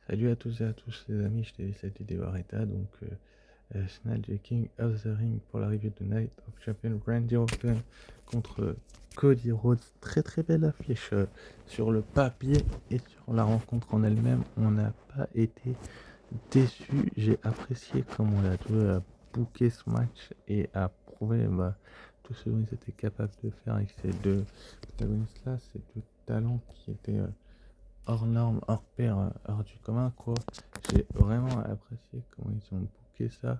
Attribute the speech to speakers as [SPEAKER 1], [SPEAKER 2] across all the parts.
[SPEAKER 1] Salut à tous et à tous les amis, je t'ai dit cette vidéo Areta, donc Snatch the King of the Ring pour la review de Night of Champion Randy Orton contre Cody Rhodes. Très très belle affiche sur le papier et sur la rencontre en elle-même. On n'a pas été déçu, j'ai apprécié comment la deux a booké ce match et a prouvé tout ce dont ils étaient capables de faire avec ces deux protagonistes-là, ces deux talents qui étaient hors norme, hors pair, hors du commun, quoi. J'ai vraiment apprécié comment ils ont booké ça.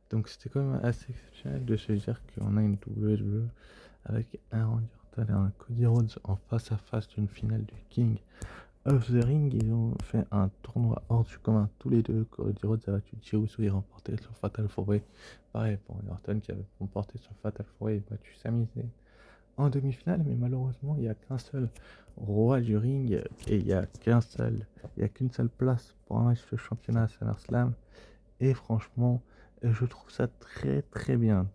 [SPEAKER 1] Donc c'était quand même assez exceptionnel de se dire qu'on a une WWE avec un Randy Orton et un Cody Rhodes en face à face d'une finale du King of the Ring. Ils ont fait un tournoi hors du commun tous les deux. Cody Rhodes a battu Jey Uso et remporté son Fatal 4-Way. Pareil pour Randy Orton qui avait remporté son Fatal 4-Way et battu Sami Zayn en demi-finale, mais malheureusement, il n'y a qu'un seul roi du ring et il y a qu'une seule place pour un match de championnat à SummerSlam. Et franchement, je trouve ça très très bien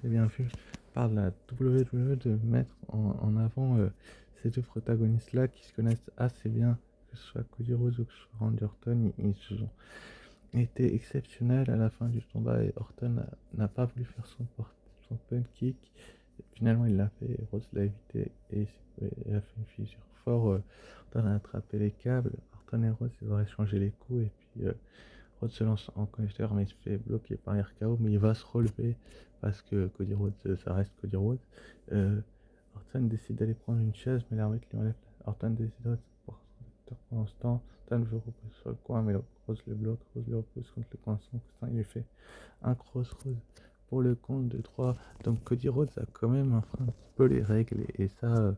[SPEAKER 1] vu par la WWE de mettre en avant ces deux protagonistes-là qui se connaissent assez bien, que ce soit Cody Rhodes ou que ce soit Randy Orton. Ils se sont été exceptionnels à la fin du combat et Orton n'a pas voulu faire son punt kick. Finalement, il l'a fait, Rose l'a évité et il a fait une fissure fort. Orton a attrapé les câbles. Orton et Rose, ils auraient changé les coups. Et puis, Rhodes se lance en connecteur, mais il se fait bloquer par RKO. Mais il va se relever parce que Cody Rhodes, ça reste Cody Rhodes. Euh, Orton décide d'aller prendre une chaise, mais l'arbitre lui enlève. Orton décide de rester pendant ce temps. Orton veut reposer sur le coin, mais Rose le bloque. Rose le repose contre le coin. Son coussin, il lui fait un crossroad pour le compte de 3. Donc Cody Rhodes a quand même enfreint un petit peu les règles et ça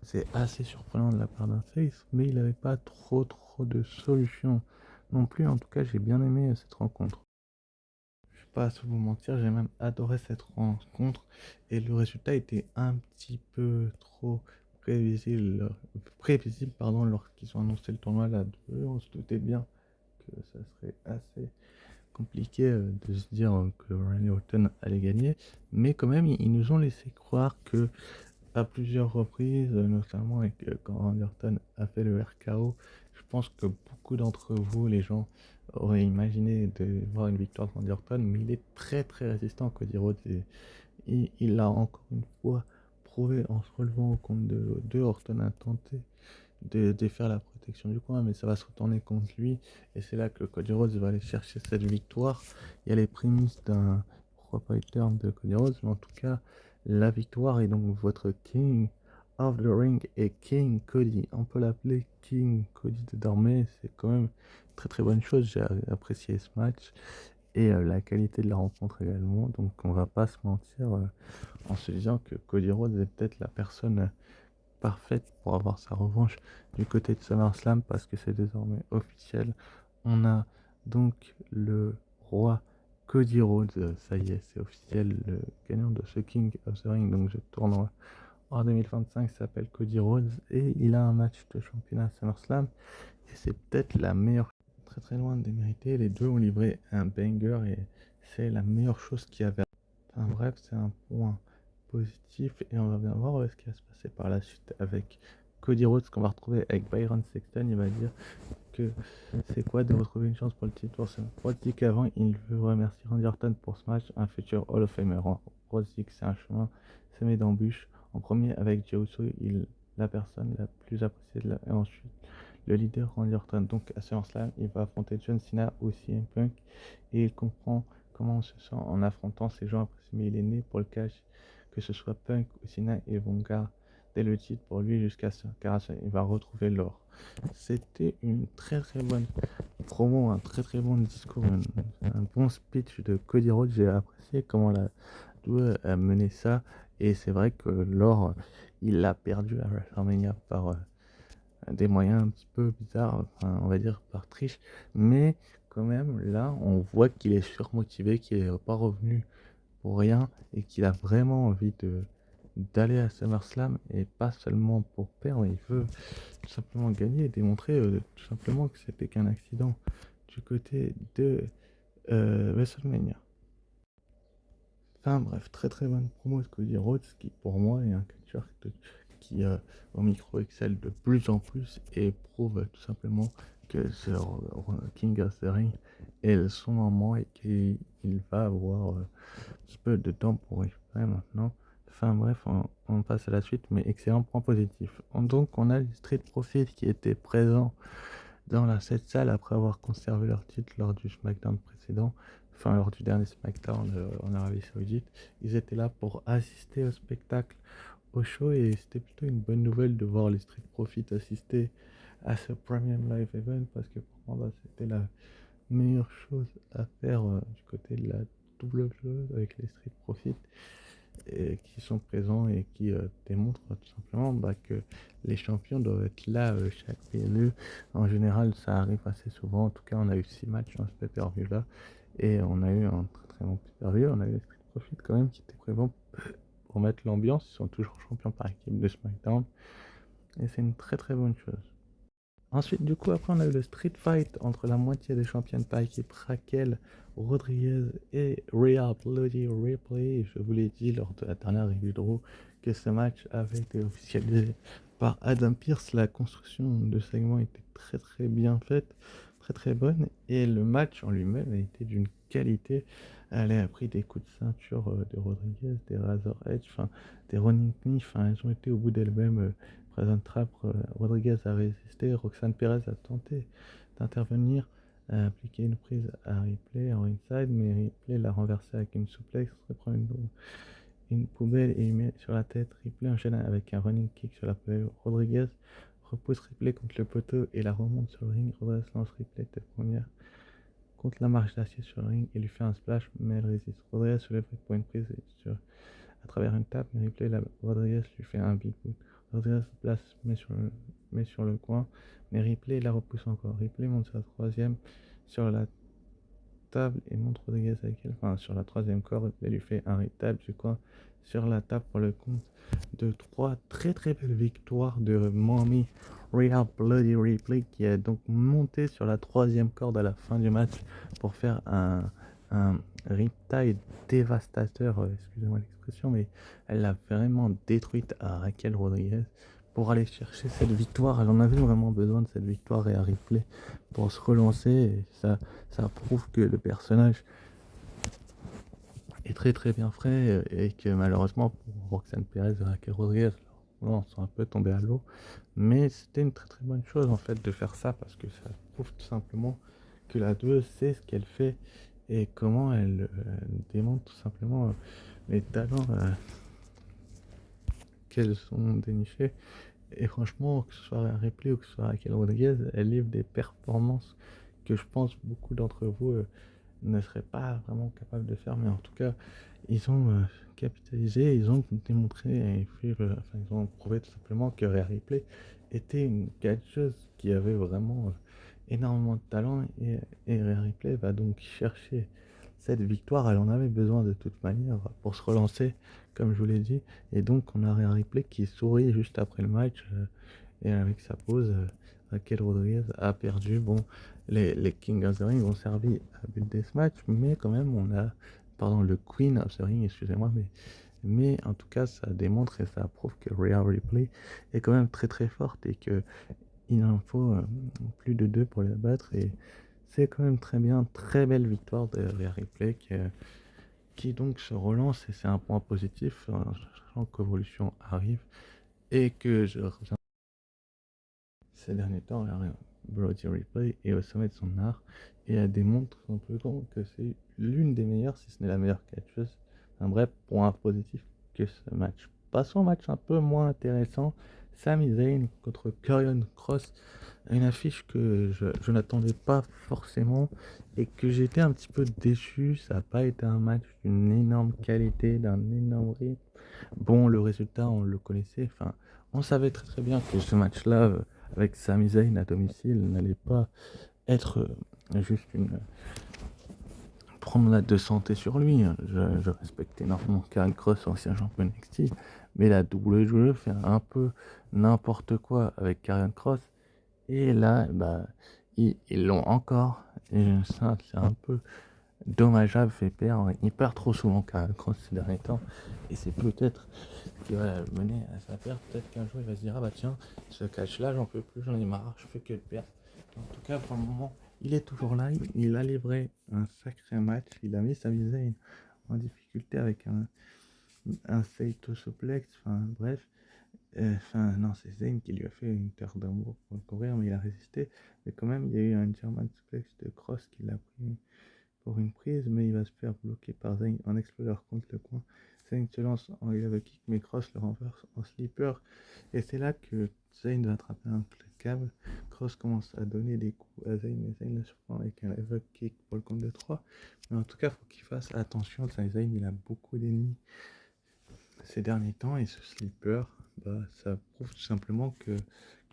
[SPEAKER 1] c'est assez surprenant de la part d'un face, mais il n'avait pas trop de solutions non plus. En tout cas, j'ai bien aimé cette rencontre. Je vais pas à vous mentir, j'ai même adoré cette rencontre et le résultat était un petit peu trop prévisible pardon, lorsqu'ils ont annoncé le tournoi là. On se doutait bien que ça serait assez compliqué de se dire que Randy Orton allait gagner, mais quand même ils nous ont laissé croire que à plusieurs reprises, notamment avec, quand Randy Orton a fait le RKO, je pense que beaucoup d'entre vous, les gens, auraient imaginé de voir une victoire de Randy Orton, mais il est très très résistant, Cody Rhodes, et il l'a encore une fois prouvé en se relevant au compte de 2. Orton a tenté de défaire la protection du coin, mais ça va se retourner contre lui. Et c'est là que Cody Rhodes va aller chercher cette victoire. Il y a les prémices d'un fighter de Cody Rhodes, mais en tout cas, la victoire est donc votre King of the Ring et King Cody. On peut l'appeler King Cody désormais. C'est quand même une très très bonne chose. J'ai apprécié ce match et la qualité de la rencontre également. Donc on va pas se mentir en se disant que Cody Rhodes est peut-être la personne parfaite pour avoir sa revanche du côté de SummerSlam parce que c'est désormais officiel. On a donc le roi Cody Rhodes, ça y est, c'est officiel, le gagnant de ce King of the Ring, donc ce tournoi en 2025 s'appelle Cody Rhodes et il a un match de championnat SummerSlam et c'est peut-être la meilleure, très très loin de démériter. Les deux ont livré un banger et c'est la meilleure chose qu'il y avait. Enfin bref, c'est un point positif et on va bien voir ce qui va se passer par la suite avec Cody Rhodes qu'on va retrouver avec Byron Sexton. Il va dire que c'est quoi de retrouver une chance pour le titre. Rhodes dit qu'avant il veut remercier Randy Orton pour ce match, un futur Hall of Famer. Rhodes dit que c'est un chemin semé d'embûches. En premier avec Jey Uso, la personne la plus appréciée et ensuite le leader Randy Orton. Donc à SummerSlam, il va affronter John Cena ou CM Punk et il comprend comment on se sent en affrontant ces gens appréciés. Mais il est né pour le cash, que ce soit Punk ou Cena, ils vont garder le titre pour lui jusqu'à ce car il va retrouver l'or. C'était une très très bonne promo, un très très bon discours, un bon speech de Cody Rhodes. J'ai apprécié comment la double a mené ça et c'est vrai que l'or il l'a perdu à WrestleMania par des moyens un petit peu bizarres, enfin, on va dire par triche, mais quand même là on voit qu'il est surmotivé, qu'il est pas revenu pour rien et qu'il a vraiment envie de d'aller à SummerSlam et pas seulement pour perdre, il veut tout simplement gagner et démontrer tout simplement que c'était qu'un accident du côté de WrestleMania. Enfin bref, très très bonne promo de Cody Rhodes qui pour moi est un catcheur qui au micro excelle de plus en plus et prouve tout simplement que ce King of the Ring est son moment et qu'il va avoir un petit peu de temps pour récupérer maintenant. Enfin bref, on passe à la suite, mais excellent point positif. Donc on a les Street Profits qui étaient présents dans cette salle après avoir conservé leur titre lors du SmackDown précédent, enfin lors du dernier SmackDown en Arabie Saoudite. Ils étaient là pour assister au spectacle, au show, et c'était plutôt une bonne nouvelle de voir les Street Profits assister à ce Premium Live Event parce que pour moi c'était la meilleure chose à faire du côté de la WWE avec les Street Profits et qui sont présents et qui démontrent tout simplement que les champions doivent être là chaque PLE. En général, ça arrive assez souvent. En tout cas, on a eu 6 matchs dans ce pay-per-view là et on a eu un très très bon pay-per-view. On a eu les Street Profits quand même qui étaient présents pour mettre l'ambiance. Ils sont toujours champions par équipe de SmackDown et c'est une très très bonne chose. Ensuite, du coup, après, on a eu le street fight entre la moitié des championnes par équipe, Raquel Rodriguez et Rhea Bloody Ripley. Je vous l'ai dit lors de la dernière review de Raw que ce match avait été officialisé par Adam Pearce. La construction de segment était très très bien faite, très très bonne, et le match en lui-même a été d'une qualité. Elle a pris des coups de ceinture de Rodriguez, des Razor Edge, enfin des running knee, enfin elles ont été au bout d'elles-mêmes. Present Trap, Rodriguez a résisté, Roxanne Perez a tenté d'intervenir, a appliqué une prise à Ripley en ringside, mais Ripley l'a renversé avec une souplex, reprend une poubelle et il met sur la tête. Ripley enchaîne avec un running kick sur la poubelle. Rodriguez repousse Ripley contre le poteau et la remonte sur le ring. Rodriguez lance Ripley tête première contre la marche d'acier sur le ring et lui fait un splash, mais elle résiste. Rodriguez se lève pour une prise à travers une table, mais Rodriguez lui fait un big boot. Rodriguez se place, met sur le coin, mais Ripley la repousse encore. Ripley monte sa troisième sur la table et monte Rodriguez avec elle. Enfin, sur la troisième corde, Ripley lui fait un retable du coin sur la table pour le compte de 3 très très belles victoires de Mommy Rhea Bloody Ripley qui est donc monté sur la troisième corde à la fin du match pour faire un riptide dévastateur, excusez-moi l'expression, mais elle l'a vraiment détruite à Raquel Rodriguez pour aller chercher cette victoire. Elle en avait vraiment besoin de cette victoire et à Ripley pour se relancer, et ça prouve que le personnage est très très bien frais et que malheureusement pour Roxanne Perez et Raquel Rodriguez, on sont un peu tombés à l'eau, mais c'était une très très bonne chose en fait de faire ça parce que ça prouve tout simplement que la 2 sait ce qu'elle fait et comment elle démontre tout simplement les talents qu'elles ont dénichés. Et franchement, que ce soit Ripley ou que ce soit Raquel Rodriguez, elle livre des performances que je pense beaucoup d'entre vous ne seraient pas vraiment capables de faire, mais en tout cas, ils ont capitalisé, ils ont démontré, et puis, enfin, ils ont prouvé tout simplement que Rhea Ripley était une catcheuse qui avait vraiment énormément de talent, et Rhea Ripley va donc chercher cette victoire. Elle en avait besoin de toute manière pour se relancer, comme je vous l'ai dit, et donc on a Rhea Ripley qui sourit juste après le match, et avec sa pause, Raquel Rodriguez a perdu. Bon, les King of the Ring ont servi à but des matchs, mais quand même, on a, pardon, le Queen of the Ring, excusez-moi, mais en tout cas, ça démontre et ça prouve que Rhea Ripley est quand même très très forte et que il en faut plus de 2 pour la battre. Et c'est quand même très bien, très belle victoire de Rhea Ripley qui donc se relance, et c'est un point positif, sachant qu'Evolution arrive et que je reviens ces derniers temps, Bloody Ripley est au sommet de son art et elle démontre simplement que c'est l'une des meilleures, si ce n'est la meilleure catcheuse. Un vrai point positif que ce match. Passons au match un peu moins intéressant. Sami Zayn contre Karrion Kross. Une affiche que je n'attendais pas forcément et que j'étais un petit peu déçu. Ça n'a pas été un match d'une énorme qualité, d'un énorme rythme. Bon, le résultat, on le connaissait. Enfin, on savait très très bien que ce match-là, avec Sami Zayn à domicile, n'allait pas être juste une promenade de santé sur lui. Je respecte énormément Karrion Kross, ancien champion NXT, mais la WWE fait un peu n'importe quoi avec Karrion Kross. Et là, ils l'ont encore. Et ça, c'est un peu dommageable, fait perdre. Il perd trop souvent Karrion Kross ces derniers temps. Et c'est peut-être qui va le mener à sa perte. Peut-être qu'un jour il va se dire: ah bah tiens, ce catch là j'en peux plus, j'en ai marre, je fais que le perdre. En tout cas, pour le moment, il est toujours là. Il a livré un sacré match. Il a mis Sami Zayn en difficulté avec un Saito Suplex. Enfin, bref. Enfin, non, c'est Zayn qui lui a fait une terre d'amour pour le courir, mais il a résisté. Mais quand même, il y a eu un German Suplex de Cross qui l'a pris pour une prise, mais il va se faire bloquer par Zayn en Exploder contre le coin. Zayn se lance en heavy kick, mais Cross le renverse en slipper. Et c'est là que Zayn va attraper un câble. Cross commence à donner des coups à Zayn, mais Zayn le surprend avec un heavy kick pour le compte de 3. Mais en tout cas, il faut qu'il fasse attention. Zayn, il a beaucoup d'ennemis ces derniers temps, et ce slipper, bah, ça prouve tout simplement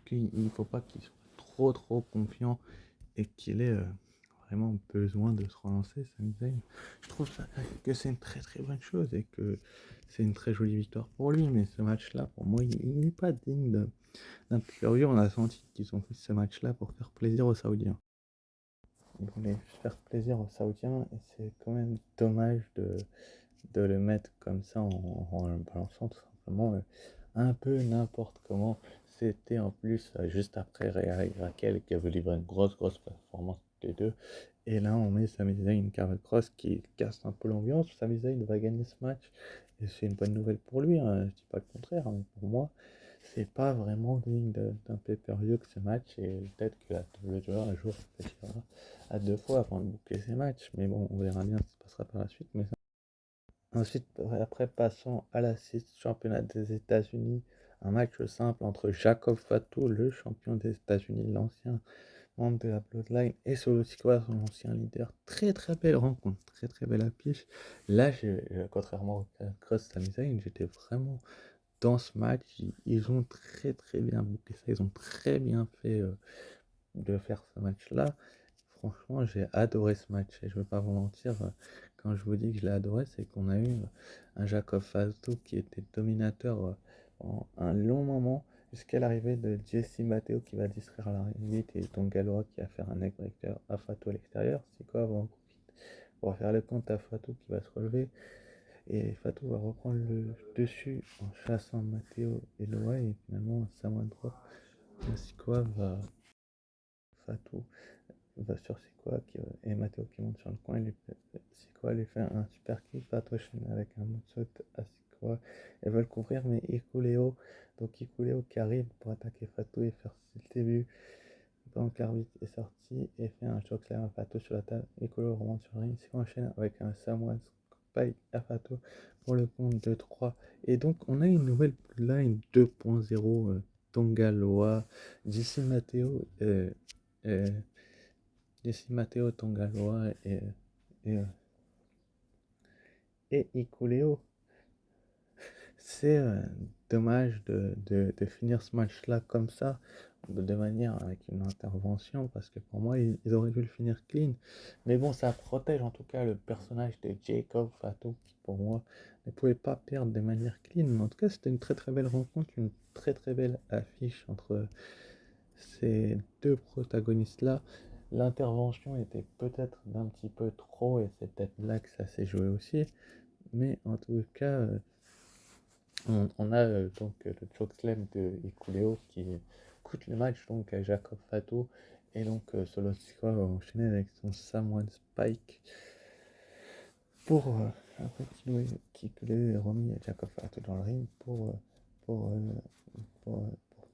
[SPEAKER 1] qu'il ne faut pas qu'il soit trop confiant et qu'il ait vraiment besoin de se relancer. Sami Zayn, je trouve que c'est une très bonne chose et que c'est une très jolie victoire pour lui, mais ce match-là, pour moi, il n'est pas digne d'un pay-per-view. On a senti qu'ils ont fait ce match-là pour faire plaisir aux Saoudiens. Ils voulaient faire plaisir aux Saoudiens et c'est quand même dommage de le mettre comme ça en le balançant tout simplement un peu n'importe comment. C'était en plus juste après Rhea et Raquel qui avait livré une grosse performance des deux. Et là, on met Sami Zayn, Carl Cross qui casse un peu l'ambiance. Sami Zayn va gagner ce match et c'est une bonne nouvelle pour lui. Hein. Je dis pas le contraire, mais pour moi, c'est pas vraiment digne d'un pay-per-view que ce match. Et peut-être que la WWE un jour réfléchira à deux fois avant de boucler ces matchs. Mais bon, on verra bien ce qui se passera par la suite. Mais ensuite, après, passons à la 6 championnat des États-Unis. Un match simple entre Jacob Fatu, le champion des États-Unis, l'ancien membre de la Bloodline, et Solo Sikoa, son ancien leader. Très belle rencontre, très belle affiche. Là, contrairement au Cross Sami Zayn, j'étais vraiment dans ce match. Ils ont très bien bouclé ça. Ils ont très bien fait de faire ce match-là. Franchement, j'ai adoré ce match et je ne veux pas vous mentir, quand je vous dis que je l'ai adoré, c'est qu'on a eu un Jacob Fatu qui était dominateur pendant un long moment jusqu'à l'arrivée de Jesse Mateo qui va distraire l'arbitre et Don Gallois qui va faire un neckbreaker à Fatu à l'extérieur. C'est quoi, on profite pour faire le compte à Fatu qui va se relever et Fatu va reprendre le dessus en chassant Mateo et Loa et finalement Samoa Drop. Sikoa va Fatu va sur Sikoa et Mateo qui monte sur le coin. Sikoa lui fait un super kick, Fatu chaîne avec un moonsault à Sikoa. Elles veulent couvrir, mais Hikuleo, donc Hikuleo qui arrive pour attaquer Fatu et faire le début. Donc l'arbitre est sorti et fait un chokeslam à Fatu sur la table. Hikuleo remonte sur le ring, Sikoa enchaîne avec un Samoan Spike à Fatu pour le compte de 3. Et donc on a une nouvelle line 2.0, Tonga Loa, JC Mateo. Jesse Mateo Tongaloa et, et Ikuleo. C'est dommage de finir ce match-là comme ça, de manière avec une intervention, parce que pour moi, ils auraient dû le finir clean. Mais bon, ça protège en tout cas le personnage de Jacob Fatu, qui pour moi ne pouvait pas perdre de manière clean. Mais en tout cas, c'était une très belle rencontre, une très belle affiche entre ces deux protagonistes-là. L'intervention était peut-être d'un petit peu trop et c'est peut-être là que ça s'est joué aussi. Mais en tout cas, on a donc le chokeslam de Hikuleo qui coûte le match donc à Jacob Fatu. Et donc Solo Sikoa va enchaîner avec son Samoan Spike pour après Hikuleo est remis à Jacob Fatu dans le ring pour, pour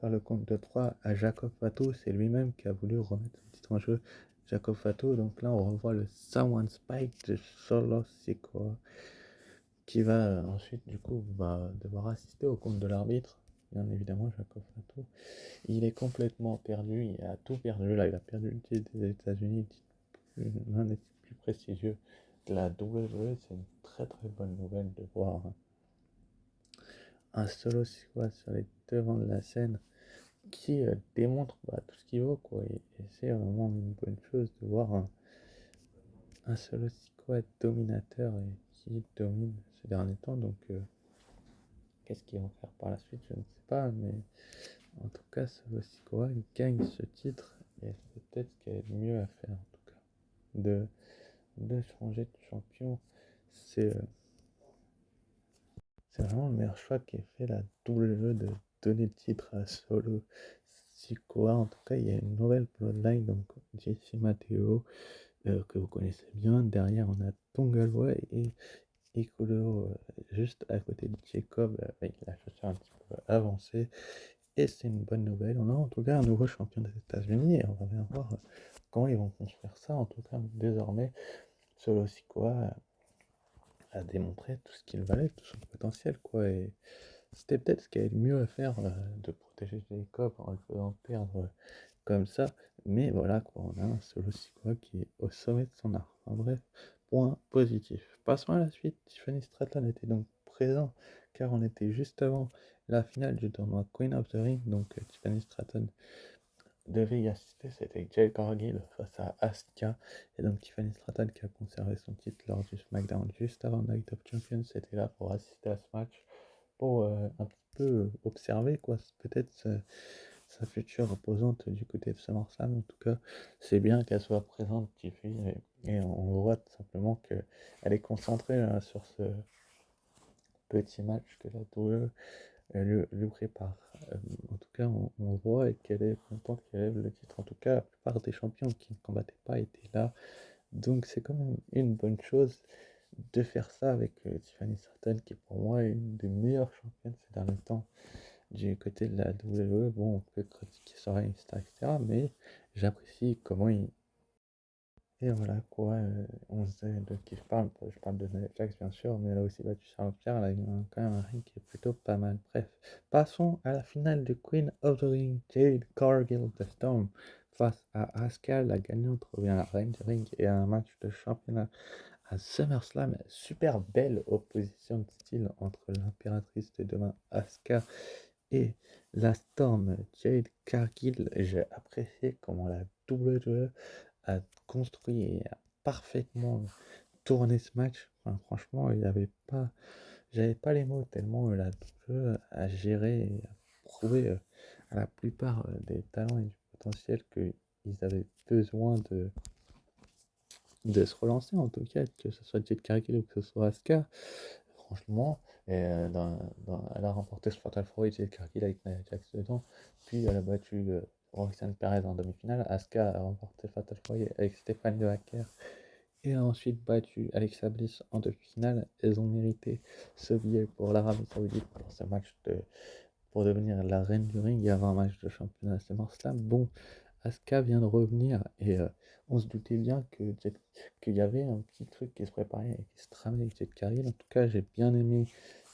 [SPEAKER 1] faire le compte de 3 à Jacob Fatu. C'est lui-même qui a voulu remettre son titre en jeu, Jacob Fatu. Donc là, on revoit le Samoan Spike de Solo Sikoa qui va ensuite, du coup, va devoir assister au compte de l'arbitre. Bien évidemment, Jacob Fatu. Il est complètement perdu, il a tout perdu. Là, il a perdu le titre des États-Unis, l'un des titres plus prestigieux de la WWE. C'est une très bonne nouvelle de voir un Solo Sikoa sur les devants de la scène qui démontre tout ce qu'il vaut, quoi. Et c'est vraiment une bonne chose de voir un Solo Sikoa dominateur et qui domine ces derniers temps. Donc, qu'est-ce qu'ils vont faire par la suite, je ne sais pas, mais en tout cas, Solo Sikoa gagne ce titre et c'est peut-être ce qu'il y a de mieux à faire, en tout cas, de changer de champion. C'est vraiment le meilleur choix qui est fait, la WWE, de donner le titre à Solo Sikoa. En tout cas, il y a une nouvelle bloodline, donc JC Mateo, que vous connaissez bien. Derrière, on a Tonga Loa et Ikudo, juste à côté de Jacob, avec la chaussure un petit peu avancée. Et c'est une bonne nouvelle. On a en tout cas un nouveau champion des États-Unis et on va bien voir comment ils vont construire ça. En tout cas, désormais, Solo Sikoa a démontré tout ce qu'il valait, tout son potentiel, quoi. Et c'était peut-être ce qu'il y avait de mieux à faire, de protéger Jacob en le faisant perdre comme ça. Mais voilà, quoi, on a un Solo Sikoa qui est au sommet de son art. En bref, point positif. Passons à la suite. Tiffany Stratton était donc présent car on était juste avant la finale du tournoi Queen of the Ring. Donc Tiffany Stratton devait y assister, c'était Jade Cargill face à Asuka. Et donc Tiffany Stratton qui a conservé son titre lors du SmackDown juste avant Night of Champions, c'était là pour assister à ce match, pour un petit peu observer quoi, peut-être sa future opposante du côté de SummerSlam. En tout cas, c'est bien qu'elle soit présente, Tiffy, et on voit tout simplement qu'elle est concentrée sur ce petit match que la WWE lui prépare. En tout cas, on voit qu'elle est contente qu'elle lève le titre. En tout cas, la plupart des champions qui ne combattaient pas étaient là. Donc c'est quand même une bonne chose de faire ça avec Tiffany Stratton, qui pour moi est une des meilleures championnes ces derniers temps du côté de la WWE. Bon, on peut critiquer son règne, etc., mais j'apprécie comment il... Et voilà quoi, on sait de qui je parle de Nia Jax bien sûr, mais elle a aussi battu Charlotte Flair, elle a eu quand même un ring qui est plutôt pas mal. Bref, passons à la finale de Queen of the Ring. Jade Cargill de Storm face à Asuka, la gagnante revient à la reine du ring et à un match de championnat à SummerSlam. Super belle opposition de style entre l'impératrice de demain Asuka et la Storm Jade Cargill. J'ai apprécié comment la WWE a construit et a parfaitement tourné ce match. Enfin, franchement, j'avais pas les mots tellement la WWE a géré et a prouvé à la plupart des talents et du potentiel qu'ils avaient besoin de se relancer, en tout cas, que ce soit Jade Cargill ou que ce soit Asuka. Franchement, et, elle a remporté ce Fatal 4 Jade Cargill avec Nia Jax dedans, puis elle a battu Roxanne Perez en demi-finale. Asuka a remporté Fatal 4 avec Stéphane De Hacker et a ensuite battu Alexa Bliss en demi-finale. Elles ont mérité ce billet pour l'Arabie Saoudite pour ce match pour devenir la reine du ring et avoir un match de championnat SummerSlam. Bon, Asuka vient de revenir et on se doutait bien qu'il y avait un petit truc qui se préparait et qui se tramait avec Jade Cargill. En tout cas, j'ai bien aimé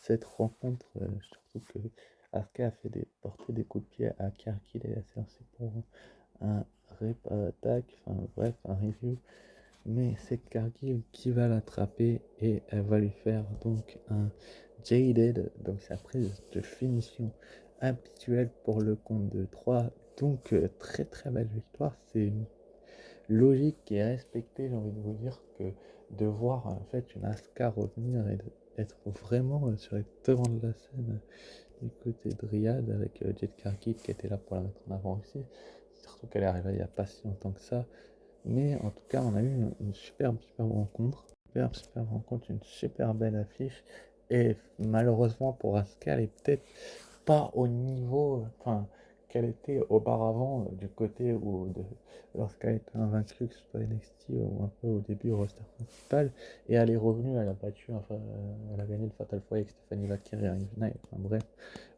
[SPEAKER 1] cette rencontre, surtout que Asuka a fait porter des coups de pied à Cargill et a lancé pour un rep attack, enfin bref, un review. Mais c'est Cargill qui va l'attraper et elle va lui faire donc un Jaded, donc sa prise de finition habituelle pour le compte de 3. Donc très très belle victoire. C'est une logique qui est respectée, j'ai envie de vous dire, que de voir en fait une Asuka revenir et d'être vraiment sur les devants de la scène du côté de Riyad avec Jade Cargill qui était là pour la mettre en avant aussi. Surtout qu'elle est arrivée il n'y a pas si longtemps que ça. Mais en tout cas, on a eu une superbe rencontre. Superbe rencontre, une super belle affiche. Et malheureusement pour Asuka, elle est peut-être pas au niveau enfin, qu'elle était auparavant du côté où lorsqu'elle était invaincue, que ce soit NXT ou un peu au début au roster principal. Et elle est revenue, elle a battu, enfin, elle a gagné le Fatal 4 avec Stephanie Valkyrie et Ivana. Enfin bref,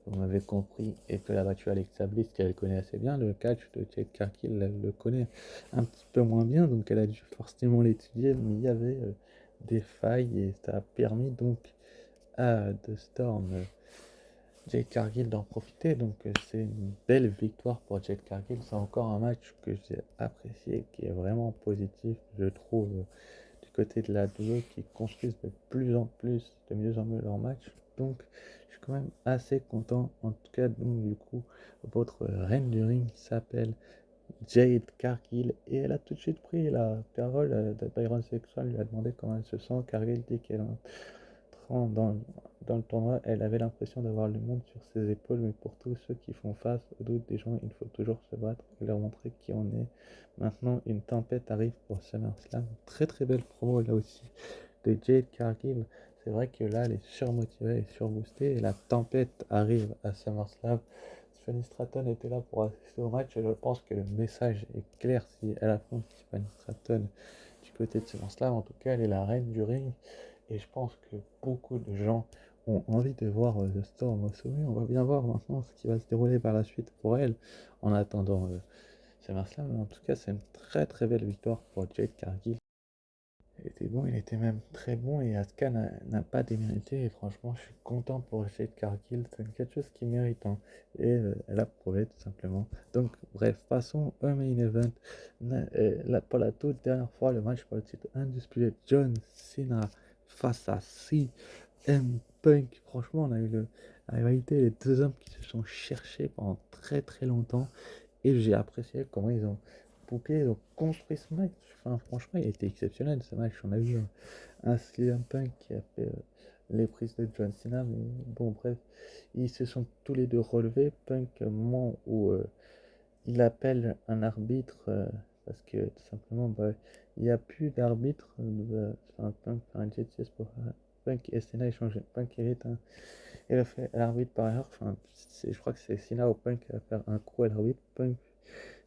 [SPEAKER 1] vous m'avez compris, et que la battue Alexa Bliss qu'elle connaît assez bien, le catch de Jade Cargill, elle le connaît un petit peu moins bien, donc elle a dû forcément l'étudier, mais il y avait des failles et ça a permis donc à The Storm, Jade Cargill d'en profiter, donc c'est une belle victoire pour Jade Cargill. C'est encore un match que j'ai apprécié, qui est vraiment positif, je trouve, du côté de la WWE qui construisent de plus en plus, de mieux en mieux leur match. Donc je suis quand même assez content. En tout cas, donc du coup, votre reine du ring s'appelle Jade Cargill et elle a tout de suite pris la parole de Byron Sexual, lui a demandé comment elle se sent. Cargill dit qu'elle entrant dans le tournoi, elle avait l'impression d'avoir le monde sur ses épaules, mais pour tous ceux qui font face aux doutes des gens, il faut toujours se battre et leur montrer qui on est. Maintenant, une tempête arrive pour SummerSlam. Très très belle promo là aussi de Jade Cargill. C'est vrai que là, elle est surmotivée et surboostée et la tempête arrive à SummerSlam. Johnny Stratton était là pour assister au match, et je pense que le message est clair si elle affronte Tiffany Stratton du côté de SummerSlam. En tout cas, elle est la reine du ring, et je pense que beaucoup de gens ont envie de voir The Storm au sommet. On va bien voir maintenant ce qui va se dérouler par la suite pour elle, en attendant SummerSlam. Mais en tout cas, c'est une très très belle victoire pour Jade Cargill. Il était bon, il était même très bon, et Asuka n'a pas démérité, et franchement je suis content pour Jade Cargill, c'est quelque chose qui mérite, hein. Et elle a prouvé tout simplement. Donc bref, passons au main event. Pour la toute dernière fois, le match pour le titre indisputé, John Cena face à CM Punk. Franchement, on a eu la rivalité, les deux hommes qui se sont cherchés pendant très très longtemps, et j'ai apprécié comment ils ont bouclé, ils ont construit ce match. Enfin, franchement, il a été exceptionnel ce match. On a vu un CM Punk qui a fait les prises de John Cena, mais bon, bref, ils se sont tous les deux relevés. Punk, au moment où il appelle un arbitre, parce que tout simplement, bah, il n'y a plus d'arbitre. Enfin, Punk fait un jet pour Punk, et Cena échange. Punk hérite un. Il a fait l'arbitre par erreur. Enfin, je crois que c'est Cena ou Punk qui va faire un coup à l'arbitre. Punk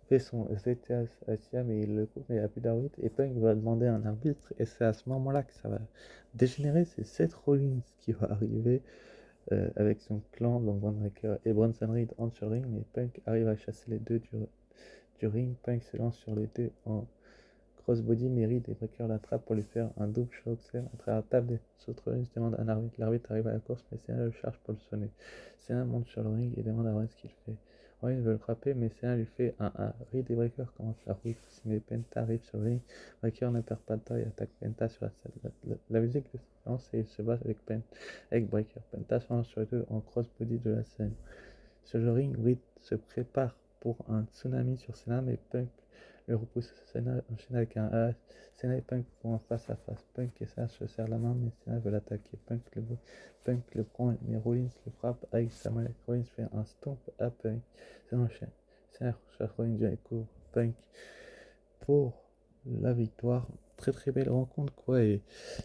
[SPEAKER 1] fait son ZTS à Siam, et il le coupe, mais il n'y a plus d'arbitre. Et Punk va demander un arbitre, et c'est à ce moment-là que ça va dégénérer. C'est Seth Rollins qui va arriver avec son clan, donc Von Breakker et Bronson Reed entre sur le ring, mais Punk arrive à chasser les deux du ring. Punk se lance sur les deux en crossbody, mais Reed et Breakker l'attrape pour lui faire un double chokeslem à travers la table. Seth Rollins demande un arbitre. L'arbitre arrive à la course, mais Cena le charge pour le sonner. Cena monte sur le ring et demande à Rollins ce qu'il fait. Rollins veut le frapper, mais Cena lui fait un Reed et Breakker commencent la route, mais Penta arrive sur le ring. Breakker ne perd pas de temps et attaque Penta sur la salle. La musique de silence, et il se bat avec Breakker. Penta se lance sur les deux en crossbody de la scène. Sur le ring, Reed se prépare pour un tsunami sur Cena, mais Punk le repousse. Cena enchaîne avec un A. Cena et Punk vont en face à face. Punk et Cena se serrent la main, mais Cena veut l'attaquer. Punk le prend, mais Rollins le frappe avec sa mallette. Rollins fait un stomp à Punk. Cena enchaîne. Cena cherche Rollins et court Punk pour la victoire. Très très belle rencontre, quoi. Et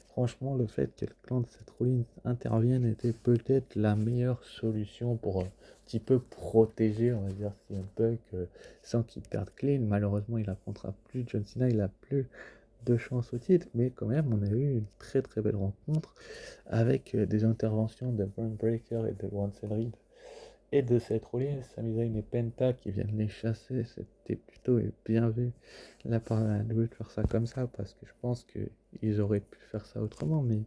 [SPEAKER 1] franchement, le fait que le clan de Seth Rollins intervienne était peut-être la meilleure solution pour un petit peu protéger, on va dire, CM Punk sans qu'il perde clean. Malheureusement, il affrontera plus John Cena, il a plus de chance au titre, mais quand même, on a eu une très très belle rencontre avec des interventions de Braun Breaker et de Bronson Reed et de Seth Rollins. Sami Zayn et Penta qui viennent les chasser. C'était plutôt bien vu de la part de la WWE de faire ça comme ça, parce que je pense qu'ils auraient pu faire ça autrement, mais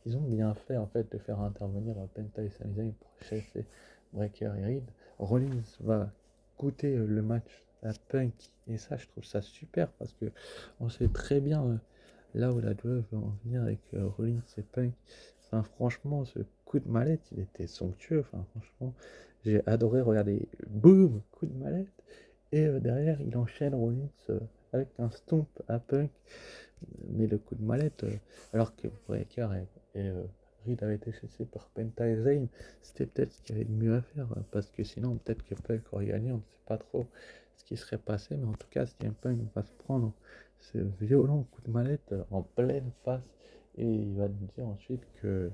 [SPEAKER 1] ils ont bien fait en fait de faire intervenir Penta et Sami Zayn pour chasser Breaker et Reed. Rollins va coûter le match à Punk, et ça je trouve ça super, parce que on sait très bien là où la WWE veut en venir avec Rollins et Punk. Enfin, franchement, ce coup de mallette, il était somptueux. Enfin, franchement, j'ai adoré regarder. Boum, coup de mallette. Et derrière, il enchaîne Rollins avec un stomp à Punk. Mais le coup de mallette, alors que Breaker et Reed avaient été chassés par Penta et Zayn, c'était peut-être ce qu'il y avait de mieux à faire. Parce que sinon, peut-être que Punk aurait gagné. On ne sait pas trop ce qui serait passé. Mais en tout cas, si un Punk va se prendre ce violent coup de mallette en pleine face, et il va nous dire ensuite que.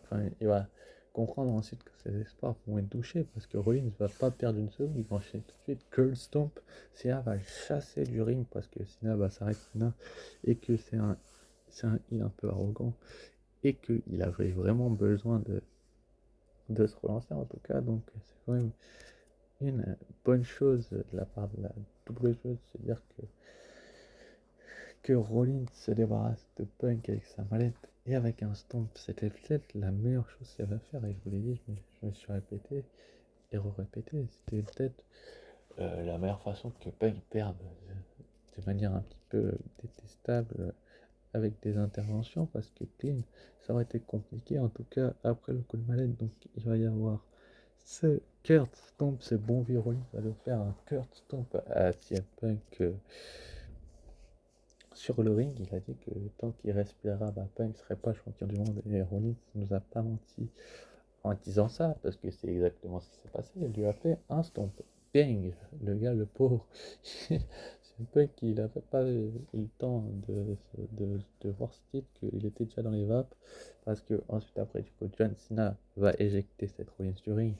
[SPEAKER 1] Enfin, il va comprendre ensuite que ses espoirs vont être touchés, parce que Rollins ne va pas perdre une seconde, il va enchaîner tout de suite. Curl Stomp, Cena va le chasser du ring parce que Cena va s'arrêter là, et que c'est un il un peu arrogant, et qu'il avait vraiment besoin de se relancer en tout cas. Donc c'est quand même une bonne chose de la part de la WWE, c'est-à-dire que Rollins se débarrasse de Punk avec sa mallette et avec un stomp. C'était peut-être la meilleure chose qu'il avait à faire, et je vous l'ai dit, je me suis répété et re-répété. C'était peut-être la meilleure façon que Punk perde de manière un petit peu détestable avec des interventions, parce que clean, ça aurait été compliqué, en tout cas après le coup de mallette. Donc il va y avoir ce Kurt Stomp, ce bon vieux Rollins va le faire un Kurt Stomp à CM Punk. Sur le ring, il a dit que tant qu'il respirera, Punk ne serait pas champion du monde. Et Rollins ne nous a pas menti en disant ça, parce que c'est exactement ce qui s'est passé. Il lui a fait un stomp. Bang! Le gars, le pauvre, c'est peu qu'il n'avait pas eu le temps de voir ce titre, qu'il était déjà dans les vapes, parce que ensuite après du coup John Cena va éjecter Seth Rollins du ring,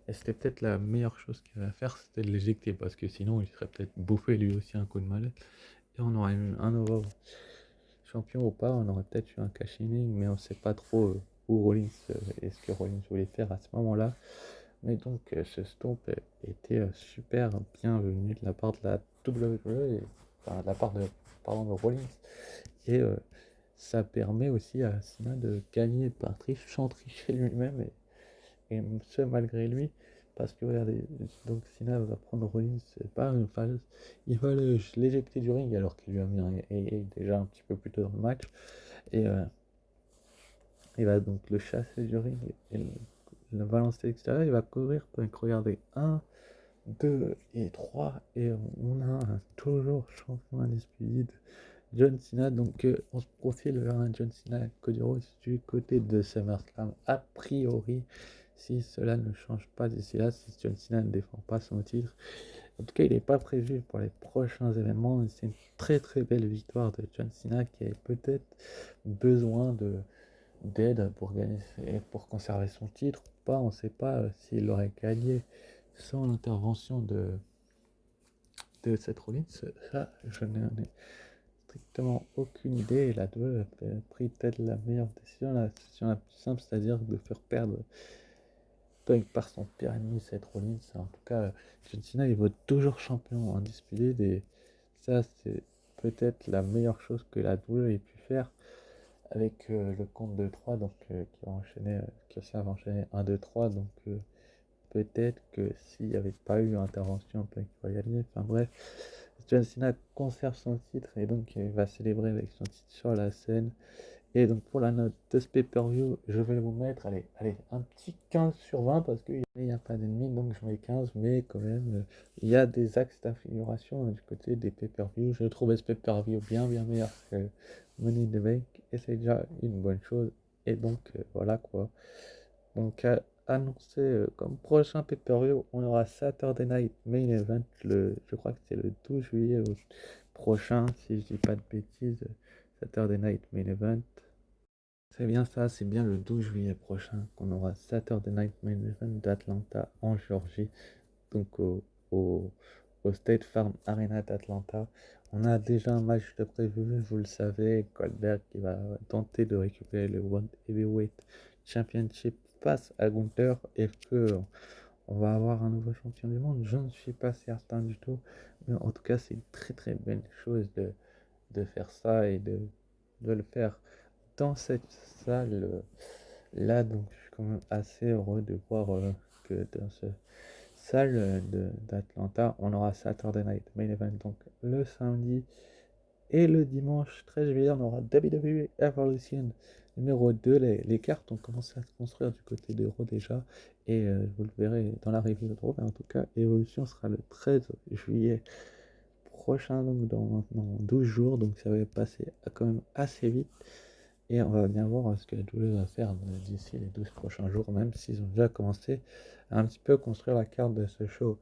[SPEAKER 1] et c'était peut-être la meilleure chose qu'il avait à faire, c'était de l'éjecter, parce que sinon il serait peut-être bouffé lui aussi un coup de mallette, et on aurait eu un nouveau champion ou pas, on aurait peut-être eu un cash-in, mais on sait pas trop où Rollins et ce que Rollins voulait faire à ce moment-là. Mais donc ce stomp était super bienvenu de la part de la WWE, enfin de la part de, pardon, de Rollins. Et ça permet aussi à Cena de gagner par triche, sans tricher lui-même, et ce malgré lui. Parce que regardez, donc Cena va prendre Rollins, c'est pas une phase, il va l'éjecter du ring alors qu'il lui a mis un AA déjà un petit peu plus tôt dans le match. Et il va donc le chasser du ring et le balancer à l'extérieur. Il va courir. Donc regardez, 1, 2 et 3. Et on a toujours champion indisputé John Cena. Donc on se profile vers un John Cena Cody Rhodes du côté de SummerSlam. A priori, si cela ne change pas d'ici là, si John Cena ne défend pas son titre. En tout cas, il n'est pas prévu pour les prochains événements. C'est une très très belle victoire de John Cena qui a peut-être besoin d'aide pour gagner et pour conserver son titre ou pas. On ne sait pas s'il aurait gagné sans l'intervention de Seth Rollins. Ça, je n'en ai strictement aucune idée. Et la WWE a pris peut-être la meilleure décision, la décision la plus simple, c'est-à-dire de faire perdre Punk par son pire ennemi, Seth Rollins. En tout cas, John Cena, il vaut toujours champion indisputé. Et ça, c'est peut-être la meilleure chose que la WWE ait pu faire avec le compte de 3 donc qui va enchaîner, qui va enchaîner 1, 2, 3, donc peut-être que s'il n'y avait pas eu intervention, peut-être qu'il va gagner. Enfin bref, John Cena conserve son titre et donc il va célébrer avec son titre sur la scène. Et donc pour la note de ce pay-per-view, je vais vous mettre, allez, un petit 15 sur 20 parce qu'il n'y a pas d'ennemis, donc je mets 15, mais quand même, il y a des axes d'amélioration du côté des pay-per-view. Je trouvais ce pay-per-view bien meilleur que Money in the Bank, et c'est déjà une bonne chose. Et donc voilà quoi. Donc annoncé comme prochain pay-per-view, on aura Saturday Night Main Event, je crois que c'est le 12 juillet prochain, si je dis pas de bêtises. Saturday Night Main Event. C'est bien ça, c'est bien le 12 juillet prochain qu'on aura Saturday Night Main Event d'Atlanta en Géorgie, donc au, au State Farm Arena d'Atlanta. On a déjà un match de prévu, vous le savez, Goldberg qui va tenter de récupérer le World Heavyweight Championship face à Gunther. Est-ce que on va avoir un nouveau champion du monde? Je ne suis pas certain du tout, mais en tout cas c'est une très très belle chose de faire ça et de le faire dans cette salle là. Donc je suis quand même assez heureux de voir que dans cette salle d'Atlanta on aura Saturday Night Main Event donc le samedi, et le dimanche 13 juillet on aura WWE Evolution numéro 2. Les cartes ont commencé à se construire du côté de Raw déjà, et vous le verrez dans la review de Raw, mais en tout cas Evolution sera le 13 juillet prochain, donc dans maintenant 12 jours, donc ça va passer quand même assez vite. Et on va bien voir ce que la WWE va faire d'ici les 12 prochains jours, même s'ils ont déjà commencé à un petit peu construire la carte de ce show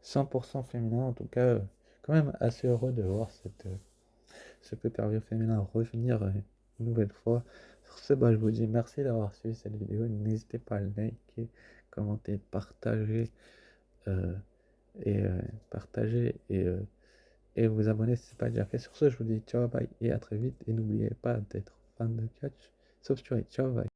[SPEAKER 1] 100% féminin. En tout cas, quand même assez heureux de voir ce pay-per-view féminin revenir une nouvelle fois. Sur ce, bah, je vous dis merci d'avoir suivi cette vidéo. N'hésitez pas à liker, commenter, partager, euh, et vous abonner si ce n'est pas déjà fait. Sur ce, je vous dis ciao, bye et à très vite. Et n'oubliez pas d'être fan de catch, sauf sur ciao, bye.